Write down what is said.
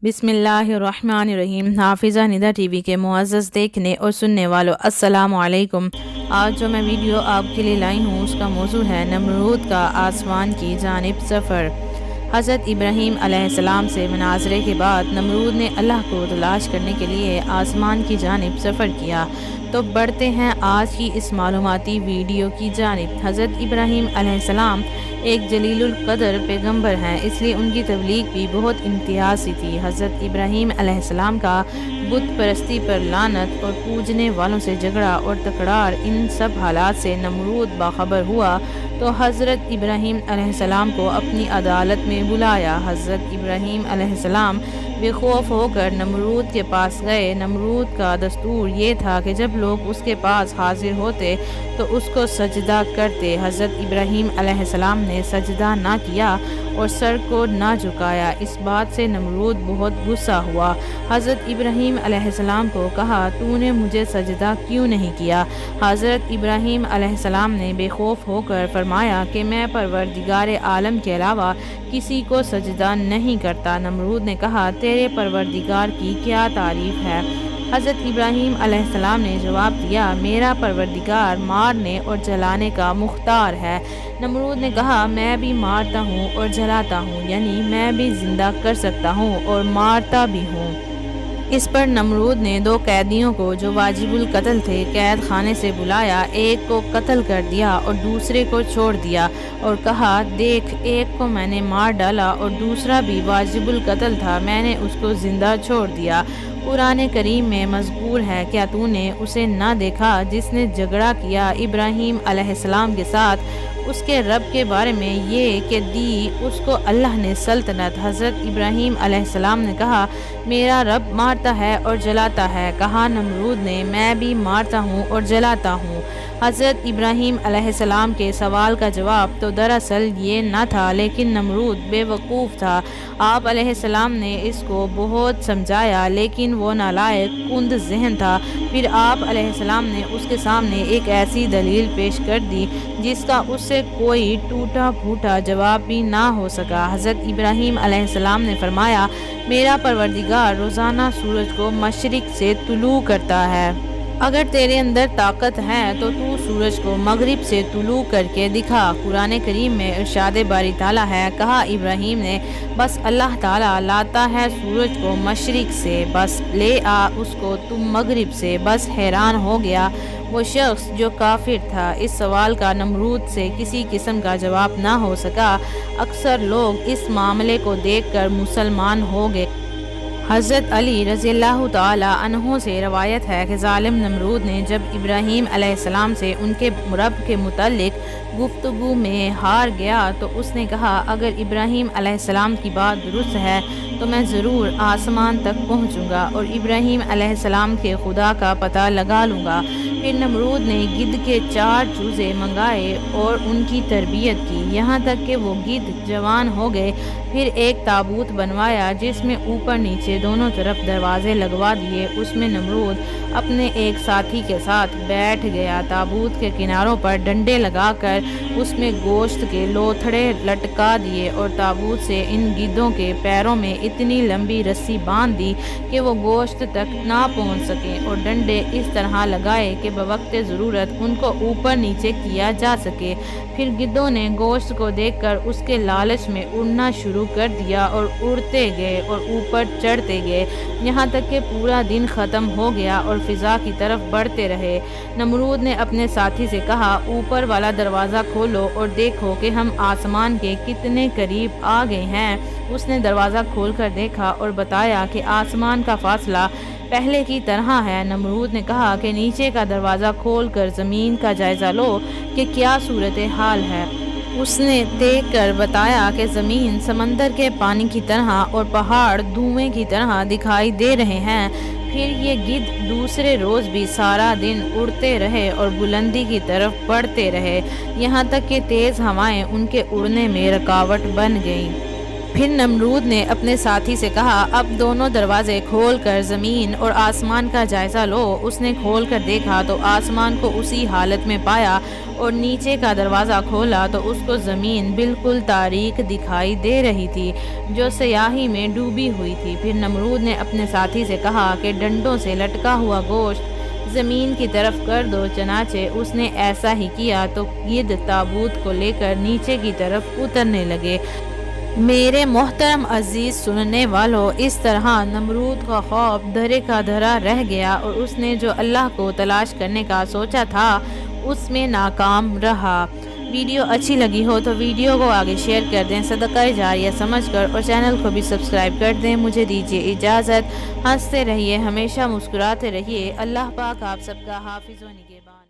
बिस्मिल्लाहिर्रहमानिर्रहीम। हाफिज़ा निदा टीवी के मुअज़्ज़ज़ देखने और सुनने वालों, अस्सलामु अलैकुम। आज जो मैं वीडियो आपके लिए लाई हूँ उसका मौजू है नमरूद का आसमान की जानिब सफ़र। हज़रत इब्राहीम अलैहिस्सलाम से मुनाज़रे के बाद नमरूद ने अल्लाह को तलाश करने के लिए आसमान की जानिब सफ़र किया। तो बढ़ते हैं आज की इस मालूमाती वीडियो की जानिब। हज़रत इब्राहीम अलैहिस्सलाम एक जलीलुल क़द्र पैगम्बर हैं, इसलिए उनकी तबलीग भी बहुत इम्तियाज़ी थी। हज़रत इब्राहीम अलैहिस्सलाम का बुत परस्ती पर लानत और पूजने वालों से झगड़ा और तकरार, इन सब हालात से नमरूद बाखबर हुआ तो हज़रत इब्राहीम अलैहिस्सलाम को अपनी अदालत में बुलाया। हज़रत इब्राहीम अलैहिस्सलाम बेखौफ होकर नमरूद के पास गए। नमरूद का दस्तूर ये था कि जब लोग उसके पास हाजिर होते तो उसको सजदा करते। हज़रत इब्राहीम अलैहिस्सलाम ने सजदा ना किया और सर को ना झुकाया। इस बात से नमरूद बहुत गुस्सा हुआ। हज़रत इब्राहीम अलैहिस्सलाम को कहा, तूने मुझे सजदा क्यों नहीं किया? हज़रत इब्राहीम अलैहिस्सलाम ने बेखौफ होकर फरमाया कि मैं परवरदिगार आलम के अलावा किसी को सजदा नहीं करता। नमरूद ने कहा, तेरे परवरदिगार की क्या तारीफ़ है? हज़रत इब्राहीम अलैहिस्सलाम ने जवाब दिया, मेरा परवरदिगार मारने और जलाने का मुख्तार है। नमरूद ने कहा, मैं भी मारता हूँ और जलाता हूँ, यानी मैं भी ज़िंदा कर सकता हूँ और मारता भी हूँ। इस पर नमरूद ने दो कैदियों को जो वाजिबुल कत्ल थे कैद खाने से बुलाया। एक को कत्ल कर दिया और दूसरे को छोड़ दिया और कहा, देख, एक को मैंने मार डाला और दूसरा भी वाजिबुल कत्ल था, मैंने उसको ज़िंदा छोड़ दिया। कुरान करीम में मज़कूर है, क्या तूने उसे ना देखा जिसने झगड़ा किया इब्राहीम अलैहिस्सलाम के साथ उसके रब के बारे में, ये कि दी उसको अल्लाह ने सल्तनत। हज़रत इब्राहीम अलैहिस्सलाम ने कहा, मेरा रब मारता है और जलाता है। कहा नमरूद ने, मैं भी मारता हूँ और जलाता हूँ। हज़रत इब्राहीम अलैहिस्सलाम के सवाल का जवाब तो दरअसल ये न था, लेकिन नमरूद बेवकूफ़ था। आप अलैहिस्सलाम ने इसको बहुत समझाया, लेकिन वो नालायक कुंद ज़हन था। फिर आप अलैहिस्सलाम ने उसके सामने एक ऐसी दलील पेश कर दी जिसका उससे कोई टूटा फूटा जवाब भी ना हो सका। हज़रत इब्राहीम अलैहिस्सलाम ने फरमाया, मेरा परवरदिगार रोज़ाना सूरज को मशरिक़ से तुलू करता है। अगर तेरे अंदर ताकत है तो तू सूरज को मगरिब से तुलू करके दिखा। कुरान करीम में इरशाद बारी ताला है, कहा इब्राहीम ने, बस अल्लाह ताला लाता है सूरज को मशरिक़ से, बस ले आ उसको तुम मगरिब से। बस हैरान हो गया वो शख्स जो काफिर था। इस सवाल का नमरूद से किसी किस्म का जवाब ना हो सका। अक्सर लोग इस मामले को देखकर मुसलमान हो गए। हज़रत अली रज़ियल्लाहु ताला अन्हु से रवायत है कि ज़ालिम नमरूद ने जब इब्राहीम अलैहिस्सलाम से उनके रब के मुतालिक गुफ्तगू में हार गया तो उसने कहा, अगर इब्राहीम अलैहिस्सलाम की बात दुरुस्त है तो मैं ज़रूर आसमान तक पहुंचूंगा और इब्राहीम अलैहिस्सलाम के खुदा का पता लगा लूँगा। फिर नमरूद ने गिद्ध के 4 चूज़े मंगाए और उनकी तरबियत की, यहाँ तक कि वो गिद्ध जवान हो गए। फिर एक ताबूत बनवाया जिसमें ऊपर नीचे दोनों तरफ दरवाजे लगवा दिए। उसमें नमरूद अपने एक साथी के साथ बैठ गया। ताबूत के किनारों पर डंडे लगाकर उसमें गोश्त के लोथड़े लटका दिए और ताबूत से इन गिद्धों के पैरों में इतनी लंबी रस्सी बांध दी कि वो गोश्त तक ना पहुंच सकें और डंडे इस तरह लगाए कि बवक्त ज़रूरत उनको ऊपर नीचे किया जा सके। फिर गिद्धों ने गोश्त को देखकर उसके लालच में उड़ना शुरू कर दिया और उड़ते गए और ऊपर चढ़ते गए, यहाँ तक कि पूरा दिन ख़त्म हो गया और फ़िज़ा की तरफ बढ़ते रहे। नमरूद ने अपने साथी से कहा, ऊपर वाला दरवाज़ा खोलो और देखो कि हम आसमान के कितने करीब आ गए हैं। उसने दरवाज़ा खोलकर देखा और बताया कि आसमान का फासला पहले की तरह है। नमरूद ने कहा कि नीचे का दरवाज़ा खोलकर ज़मीन का जायज़ा लो कि क्या सूरत हाल है। उसने देख कर बताया कि ज़मीन समंदर के पानी की तरह और पहाड़ धुएं की तरह दिखाई दे रहे हैं। फिर ये गिद्ध दूसरे रोज़ भी सारा दिन उड़ते रहे और बुलंदी की तरफ बढ़ते रहे, यहाँ तक कि तेज़ हवाएं उनके उड़ने में रुकावट बन गईं। پھر نمرود نے اپنے ساتھی سے کہا اب دونوں دروازے کھول کر زمین اور آسمان کا جائزہ لو۔ اس نے کھول کر دیکھا تو آسمان کو اسی حالت میں پایا اور نیچے کا دروازہ کھولا تو اس کو زمین بالکل تاریک دکھائی دے رہی تھی جو سیاہی میں ڈوبی ہوئی تھی۔ پھر نمرود نے اپنے ساتھی سے کہا کہ ڈنڈوں سے لٹکا ہوا گوشت زمین کی طرف کر دو۔ چنانچہ اس نے ایسا ہی کیا تو گدھ تابوت کو لے کر نیچے کی طرف اترنے لگے۔ میرے محترم عزیز سننے والوں، اس طرح نمرود کا خواب دھرے کا دھرا رہ گیا اور اس نے جو اللہ کو تلاش کرنے کا سوچا تھا اس میں ناکام رہا۔ ویڈیو اچھی لگی ہو تو ویڈیو کو آگے شیئر کر دیں صدقہ جاریہ سمجھ کر، اور چینل کو بھی سبسکرائب کر دیں۔ مجھے دیجیے اجازت، ہنستے رہیے، ہمیشہ مسکراتے رہیے۔ اللہ پاک آپ سب کا حافظ و نگہبان۔